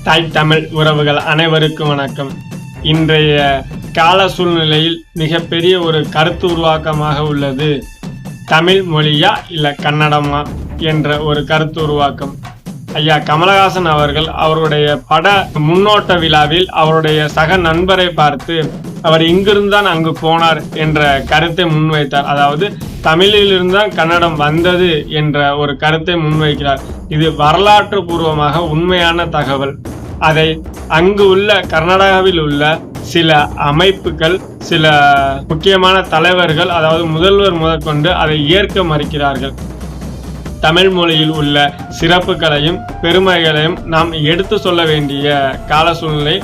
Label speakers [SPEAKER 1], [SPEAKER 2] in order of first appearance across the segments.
[SPEAKER 1] தாய் தமிழ் உறவுகள் அனைவருக்கும் வணக்கம். இன்றைய கால சூழ்நிலையில் மிகப்பெரிய ஒரு கருத்து உருவாக்கமாக உள்ளது தமிழ் மொழியா இல்லை கன்னடமா என்ற ஒரு கருத்து உருவாக்கம். ஐயா கமலஹாசன் அவர்கள் அவருடைய பட முன்னோட்ட விழாவில் அவருடைய சக நண்பரை பார்த்து அவர் இங்கிருந்தான் அங்கு போனார் என்ற கருத்தை முன்வைத்தார். அதாவது தமிழிலிருந்தான் கன்னடம் வந்தது என்ற ஒரு கருத்தை முன்வைக்கிறார். இது வரலாற்று பூர்வமாக உண்மையான தகவல். அதை அங்கு உள்ள கர்நாடகாவில் உள்ள சில அமைப்புகள், சில முக்கியமான தலைவர்கள், அதாவது முதல்வர் முதற்கொண்டு அதை ஏற்க மறுக்கிறார்கள். தமிழ் மொழியில் உள்ள சிறப்புகளையும் பெருமைகளையும் நாம் எடுத்து சொல்ல வேண்டிய கால சூழ்நிலை.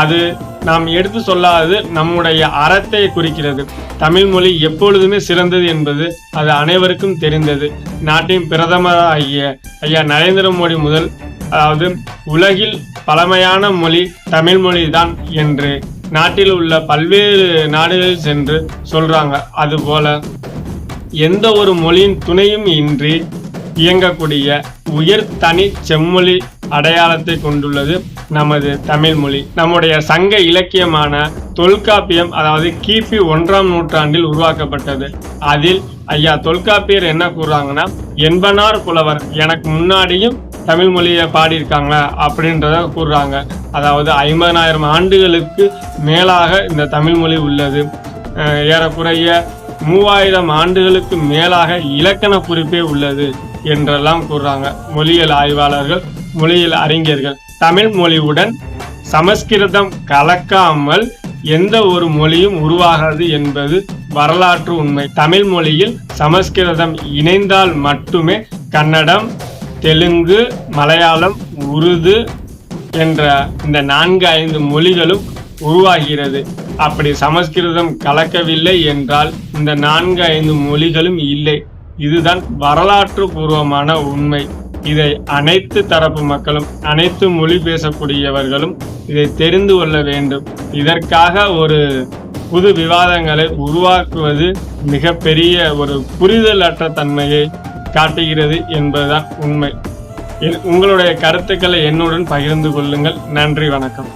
[SPEAKER 1] அது நாம் எடுத்து சொல்லாதது நம்முடைய அறத்தை குறிக்கிறது. தமிழ் மொழி எப்பொழுதுமே சிறந்தது என்பது அது அனைவருக்கும் தெரிந்தது. நாட்டின் பிரதமராகிய ஐயா நரேந்திர மோடி முதல், அதாவது உலகில் பழமையான மொழி தமிழ் மொழி தான் என்று நாட்டில் உள்ள பல்வேறு நாடுகளில் சென்று சொல்றாங்க. அதுபோல எந்த ஒரு மொழியின் துணையும் இன்றி இயங்கக்கூடிய உயர் தனி செம்மொழி அடையாளத்தை கொண்டுள்ளது நமது தமிழ் மொழி. நம்முடைய சங்க இலக்கியமான தொல்காப்பியம், அதாவது கிபி 1ஆம் நூற்றாண்டில் உருவாக்கப்பட்டது. அதில் ஐயா தொல்காப்பியர் என்ன கூறுறாங்கன்னா, என்பனார் புலவர் எனக்கு முன்னாடியும் தமிழ் மொழியை பாடியிருக்காங்க அப்படின்றத கூறுறாங்க. அதாவது 50,000 ஆண்டுகளுக்கு மேலாக இந்த தமிழ் மொழி உள்ளது. ஏறக்குறைய 3000 ஆண்டுகளுக்கு மேலாக இலக்கண குறிப்பே உள்ளது என்றெல்லாம் கூறுறாங்க மொழியியல் ஆய்வாளர்கள், மொழியியல் அறிஞர்கள். தமிழ் மொழியுடன் சமஸ்கிருதம் கலக்காமல் எந்த ஒரு மொழியும் உருவாகாது என்பது வரலாற்று உண்மை. தமிழ் மொழியில் சமஸ்கிருதம் இணைந்தால் மட்டுமே கன்னடம், தெலுங்கு, மலையாளம், உருது என்ற இந்த 4-5 மொழிகளும் உருவாகிறது. அப்படி சமஸ்கிருதம் கலக்கவில்லை என்றால் இந்த 4-5 மொழிகளும் இல்லை. இதுதான் வரலாற்று பூர்வமான உண்மை. இதை அனைத்து தரப்பு மக்களும், அனைத்து மொழி பேசக்கூடியவர்களும் இதை தெரிந்து கொள்ள வேண்டும். இதற்காக ஒரு புது விவாதங்களை உருவாக்குவது மிகப்பெரிய ஒரு புரிதலற்ற தன்மையை காட்டுகிறது என்பதுதான் உண்மை. உங்களுடைய கருத்துக்களை என்னுடன் பகிர்ந்து கொள்ளுங்கள். நன்றி, வணக்கம்.